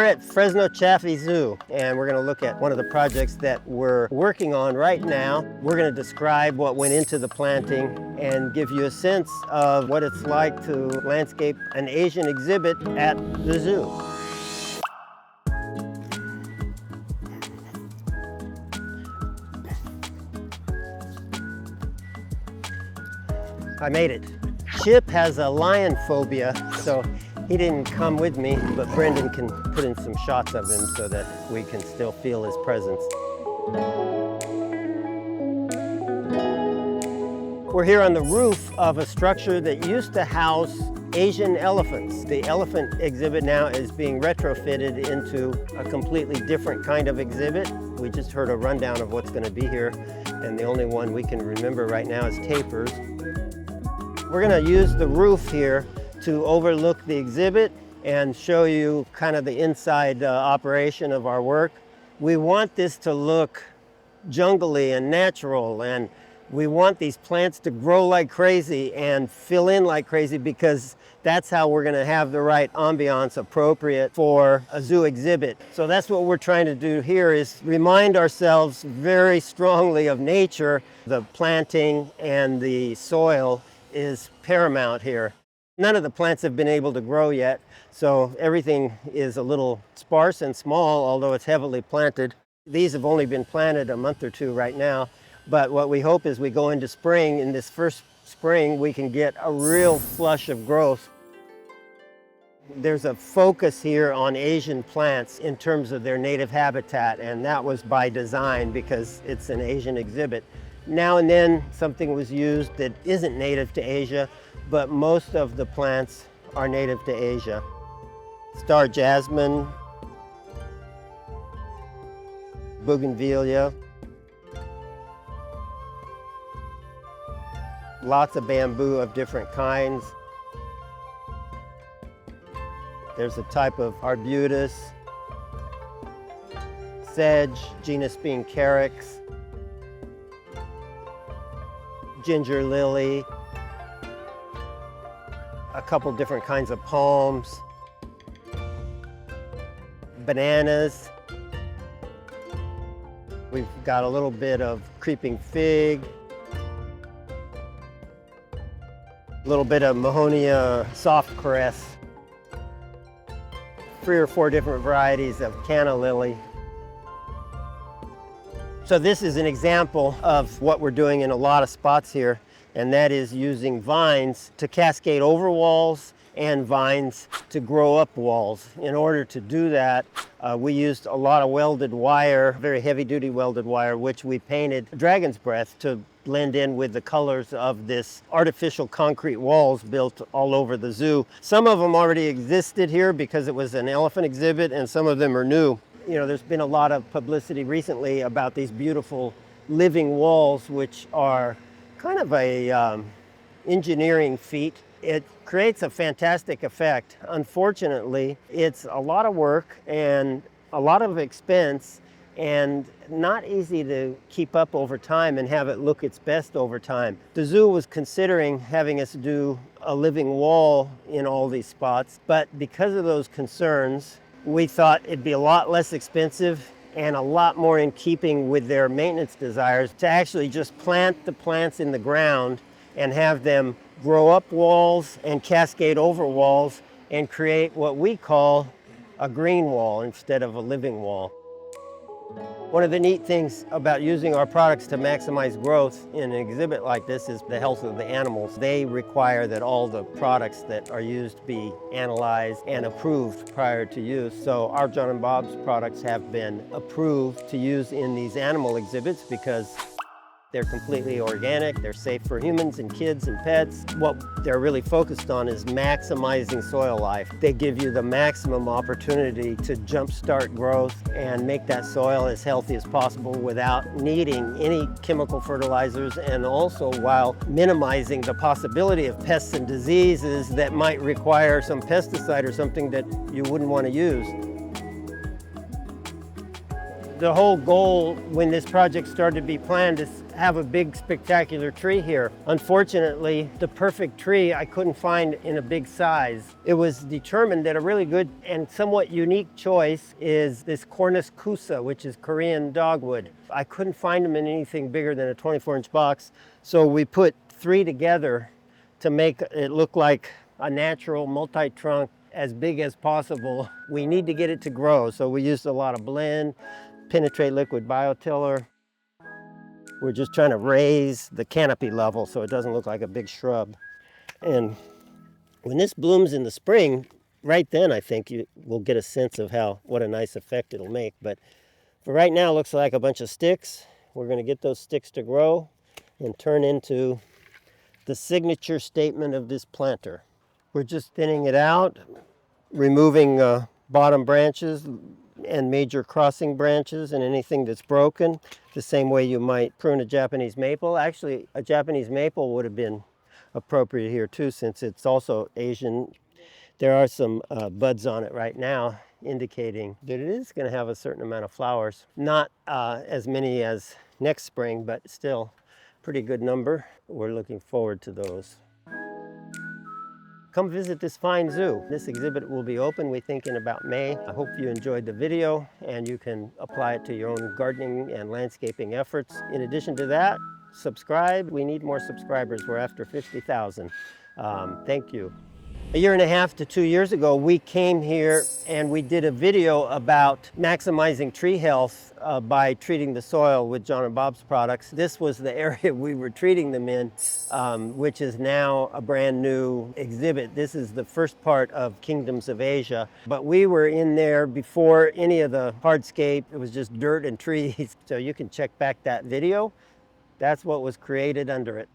at Fresno Chaffee Zoo, and we're going to look at one of the projects that we're working on right now. We're going to describe what went into the planting and give you a sense of what it's like to landscape an Asian exhibit at the zoo. I made it. Chip has a lion phobia, so he didn't come with me, but Brendan can put in some shots of him so that we can still feel his presence. We're here on the roof of a structure that used to house Asian elephants. The elephant exhibit now is being retrofitted into a completely different kind of exhibit. We just heard a rundown of what's going to be here, and the only one we can remember right now is tapirs. We're going to use the roof here to overlook the exhibit and show you kind of the inside operation of our work. We want this to look jungly and natural, and we want these plants to grow like crazy and fill in like crazy, because that's how we're going to have the right ambiance appropriate for a zoo exhibit. So that's what we're trying to do here, is remind ourselves very strongly of nature. The planting and the soil is paramount here. None of the plants have been able to grow yet, so everything is a little sparse and small, although it's heavily planted. These have only been planted a month or two right now, but what we hope is we go into spring, in this first spring, we can get a real flush of growth. There's a focus here on Asian plants in terms of their native habitat, and that was by design because it's an Asian exhibit. Now and then something was used that isn't native to Asia, but most of the plants are native to Asia. Star jasmine, bougainvillea, lots of bamboo of different kinds. There's a type of arbutus, sedge, genus being carex, ginger lily, a couple different kinds of palms, bananas. We've got a little bit of creeping fig, a little bit of Mahonia softcress, 3 or 4 different varieties of canna lily. So this is an example of what we're doing in a lot of spots here, and that is using vines to cascade over walls and vines to grow up walls. In order to do that, we used a lot of welded wire, very heavy-duty welded wire, which we painted dragon's breath to blend in with the colors of this artificial concrete walls built all over the zoo. Some of them already existed here because it was an elephant exhibit, and some of them are new. You know, there's been a lot of publicity recently about these beautiful living walls, which are kind of a engineering feat. It creates a fantastic effect. Unfortunately, it's a lot of work and a lot of expense, and not easy to keep up over time and have it look its best over time. The zoo was considering having us do a living wall in all these spots, but because of those concerns, we thought it'd be a lot less expensive and a lot more in keeping with their maintenance desires to actually just plant the plants in the ground and have them grow up walls and cascade over walls and create what we call a green wall instead of a living wall. One of the neat things about using our products to maximize growth in an exhibit like this is the health of the animals. They require that all the products that are used be analyzed and approved prior to use. So our John & Bob's products have been approved to use in these animal exhibits because they're completely organic, they're safe for humans and kids and pets. What they're really focused on is maximizing soil life. They give you the maximum opportunity to jumpstart growth and make that soil as healthy as possible without needing any chemical fertilizers, and also while minimizing the possibility of pests and diseases that might require some pesticide or something that you wouldn't want to use. The whole goal when this project started to be planned is have a big spectacular tree here. Unfortunately, the perfect tree I couldn't find in a big size. It was determined that a really good and somewhat unique choice is this Cornus kusa, which is Korean dogwood. I couldn't find them in anything bigger than a 24-inch box, so we put 3 together to make it look like a natural multi-trunk as big as possible. We need to get it to grow, so we used a lot of blend, penetrate liquid biotiller. We're just trying to raise the canopy level so it doesn't look like a big shrub. And when this blooms in the spring, right then I think you will get a sense of what a nice effect it'll make. But for right now, it looks like a bunch of sticks. We're going to get those sticks to grow and turn into the signature statement of this planter. We're just thinning it out, removing bottom branches and major crossing branches and anything that's broken, the same way you might prune a Japanese maple. Actually, a Japanese maple would have been appropriate here too, since it's also Asian. There are some buds on it right now, indicating that it is going to have a certain amount of flowers. Not as many as next spring, but still pretty good number. We're looking forward to those. Come visit this fine zoo. This exhibit will be open, we think, in about May. I hope you enjoyed the video and you can apply it to your own gardening and landscaping efforts. In addition to that, subscribe. We need more subscribers. We're after 50,000. Thank you. A year and a half to 2 years ago, we came here and we did a video about maximizing tree health by treating the soil with John and Bob's products. This was the area we were treating them in, which is now a brand new exhibit. This is the first part of Kingdoms of Asia, but we were in there before any of the hardscape. It was just dirt and trees. So you can check back that video. That's what was created under it.